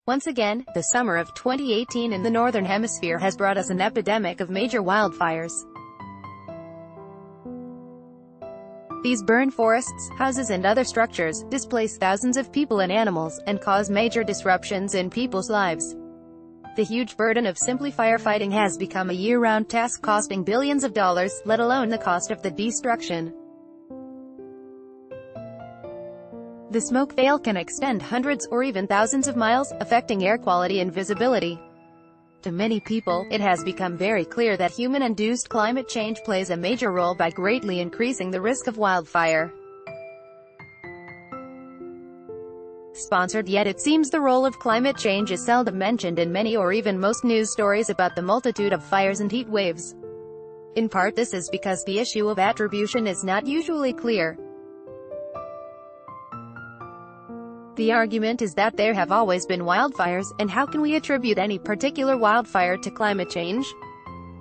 Once again, the summer of 2018 in the Northern Hemisphere has brought us an epidemic of major wildfires. These burn forests, houses and other structures, displace thousands of people and animals, and cause major disruptions in people's lives. The huge burden of simply firefighting has become a year-round task costing billions of dollars, let alone the cost of the destruction. The smoke veil can extend hundreds or even thousands of miles, affecting air quality and visibility. To many people, it has become very clear that human-induced climate change plays a major role by greatly increasing the risk of wildfire. Sponsored, yet it seems the role of climate change is seldom mentioned in many or even most news stories about the multitude of fires and heat waves. In part this is because the issue of attribution is not usually clear. The argument is that there have always been wildfires, and how can we attribute any particular wildfire to climate change?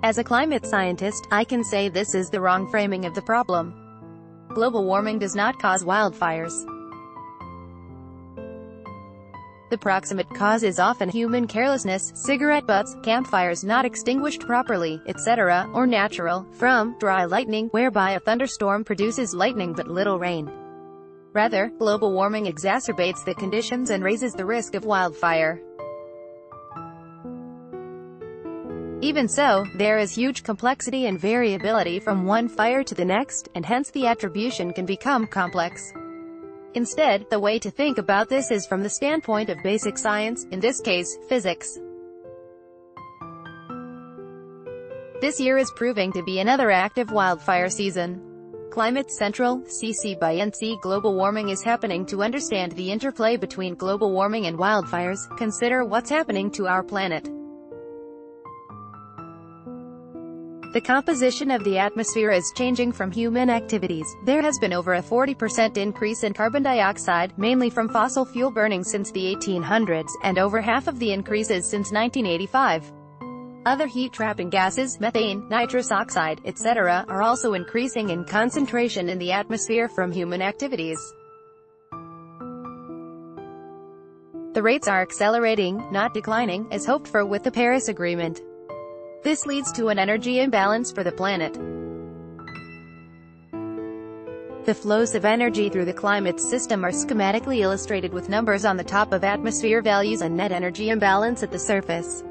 As a climate scientist, I can say this is the wrong framing of the problem. Global warming does not cause wildfires. The proximate cause is often human carelessness, cigarette butts, campfires not extinguished properly, etc., or natural, from dry lightning, whereby a thunderstorm produces lightning but little rain. Rather, global warming exacerbates the conditions and raises the risk of wildfire. Even so, there is huge complexity and variability from one fire to the next, and hence the attribution can become complex. Instead, the way to think about this is from the standpoint of basic science, in this case, physics. This year is proving to be another active wildfire season. Climate Central, CC by NC. Global warming is happening. To understand the interplay between global warming and wildfires, consider what's happening to our planet. The composition of the atmosphere is changing from human activities. There has been over a 40% increase in carbon dioxide, mainly from fossil fuel burning since the 1800s, and over half of the increases since 1985. Other heat-trapping gases, methane, nitrous oxide, etc., are also increasing in concentration in the atmosphere from human activities. The rates are accelerating, not declining, as hoped for with the Paris Agreement. This leads to an energy imbalance for the planet. The flows of energy through the climate system are schematically illustrated with numbers on the top of atmosphere values and net energy imbalance at the surface.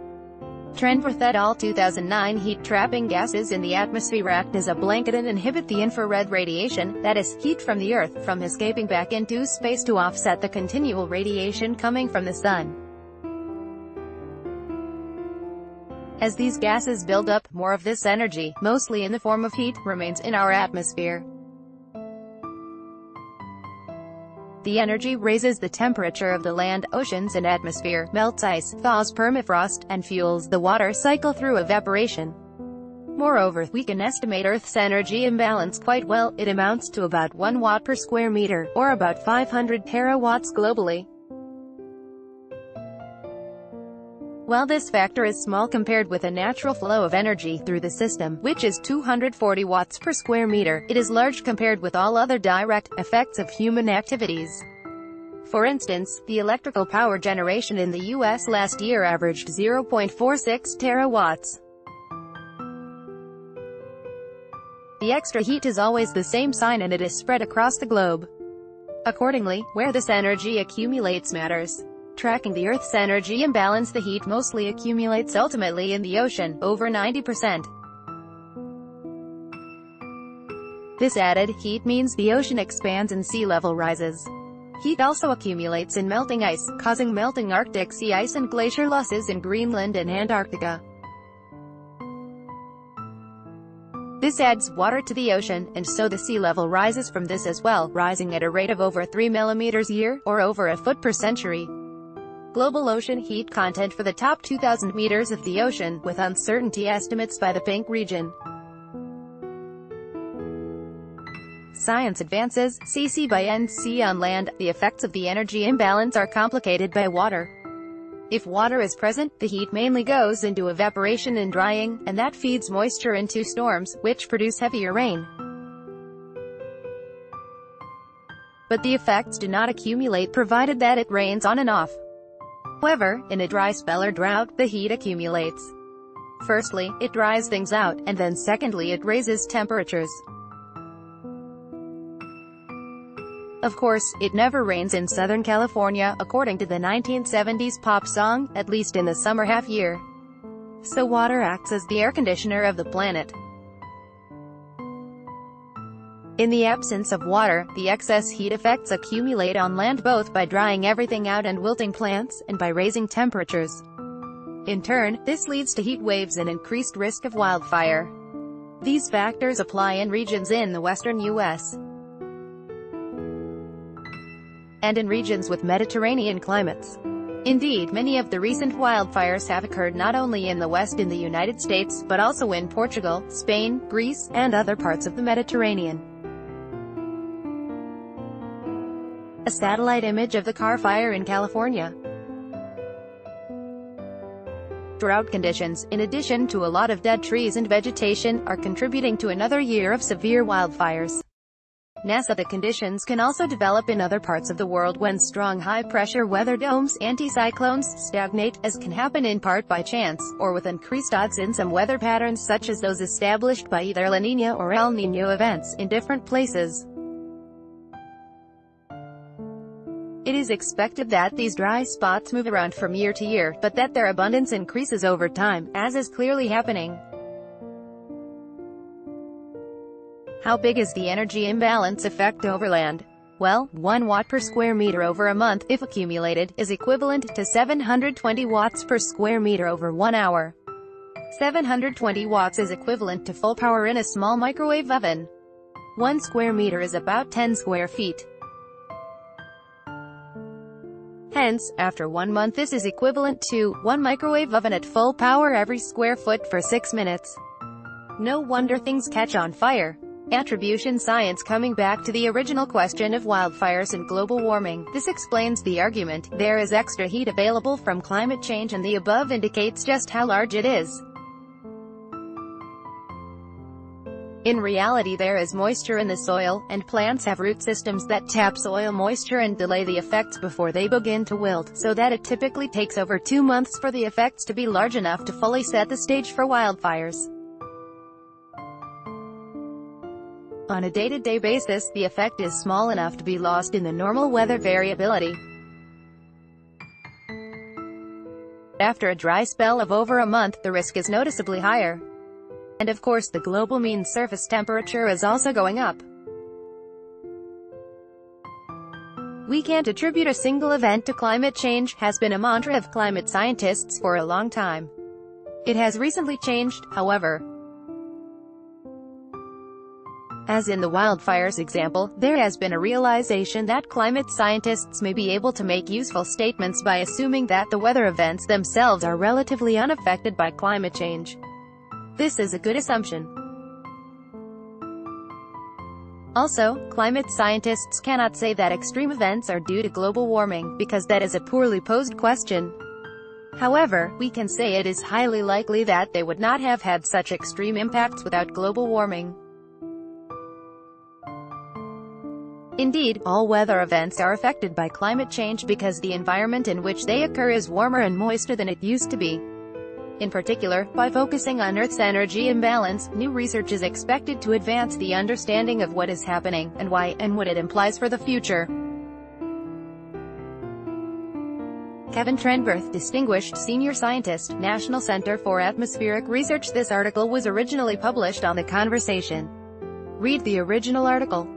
Trendworth et al. 2009. Heat-trapping gases in the atmosphere act as a blanket and inhibit the infrared radiation, that is, heat from the Earth, from escaping back into space to offset the continual radiation coming from the Sun. As these gases build up, more of this energy, mostly in the form of heat, remains in our atmosphere. The energy raises the temperature of the land, oceans and atmosphere, melts ice, thaws permafrost, and fuels the water cycle through evaporation. Moreover, we can estimate Earth's energy imbalance quite well. It amounts to about 1 watt per square meter, or about 500 terawatts globally. While this factor is small compared with a natural flow of energy through the system, which is 240 watts per square meter, it is large compared with all other direct effects of human activities. For instance, the electrical power generation in the U.S. last year averaged 0.46 terawatts. The extra heat is always the same sign and it is spread across the globe. Accordingly, where this energy accumulates matters. Tracking the Earth's energy imbalance, the heat mostly accumulates ultimately in the ocean, over 90%. This added heat means the ocean expands and sea level rises. Heat also accumulates in melting ice, causing melting Arctic sea ice and glacier losses in Greenland and Antarctica. This adds water to the ocean, and so the sea level rises from this as well, rising at a rate of over 3 millimeters a year, or over a foot per century. Global ocean heat content for the top 2,000 meters of the ocean, with uncertainty estimates by the pink region. Science advances, CC by NC. On land, the effects of the energy imbalance are complicated by water. If water is present, the heat mainly goes into evaporation and drying, and that feeds moisture into storms, which produce heavier rain. But the effects do not accumulate provided that it rains on and off. However, in a dry spell or drought, the heat accumulates. Firstly, it dries things out, and then secondly it raises temperatures. Of course, it never rains in Southern California, according to the 1970s pop song, at least in the summer half year. So water acts as the air conditioner of the planet. In the absence of water, the excess heat effects accumulate on land both by drying everything out and wilting plants, and by raising temperatures. In turn, this leads to heat waves and increased risk of wildfire. These factors apply in regions in the western U.S. and in regions with Mediterranean climates. Indeed, many of the recent wildfires have occurred not only in the West in the United States, but also in Portugal, Spain, Greece, and other parts of the Mediterranean. A satellite image of the Car Fire in California. Drought conditions, in addition to a lot of dead trees and vegetation, are contributing to another year of severe wildfires. NASA: the conditions can also develop in other parts of the world when strong high-pressure weather domes, anticyclones, stagnate, as can happen in part by chance, or with increased odds in some weather patterns such as those established by either La Niña or El Niño events, in different places. It is expected that these dry spots move around from year to year, but that their abundance increases over time, as is clearly happening. How big is the energy imbalance effect over land? Well, 1 watt per square meter over a month, if accumulated, is equivalent to 720 watts per square meter over 1 hour. 720 watts is equivalent to full power in a small microwave oven. 1 square meter is about 10 square feet. Hence, after 1 month this is equivalent to 1 microwave oven at full power every square foot for 6 minutes. No wonder things catch on fire. Attribution science. Coming back to the original question of wildfires and global warming, this explains the argument. There is extra heat available from climate change, and the above indicates just how large it is. In reality, there is moisture in the soil, and plants have root systems that tap soil moisture and delay the effects before they begin to wilt, so that it typically takes over 2 months for the effects to be large enough to fully set the stage for wildfires. On a day-to-day basis, the effect is small enough to be lost in the normal weather variability. After a dry spell of over a month, the risk is noticeably higher. And of course, the global mean surface temperature is also going up. We can't attribute a single event to climate change, has been a mantra of climate scientists for a long time. It has recently changed, however. As in the wildfires example, there has been a realization that climate scientists may be able to make useful statements by assuming that the weather events themselves are relatively unaffected by climate change. This is a good assumption. Also, climate scientists cannot say that extreme events are due to global warming, because that is a poorly posed question. However, we can say it is highly likely that they would not have had such extreme impacts without global warming. Indeed, all weather events are affected by climate change because the environment in which they occur is warmer and moister than it used to be. In particular, by focusing on Earth's energy imbalance, new research is expected to advance the understanding of what is happening, and why, and what it implies for the future. Kevin Trenberth, Distinguished Senior Scientist, National Center for Atmospheric Research. This article was originally published on The Conversation. Read the original article.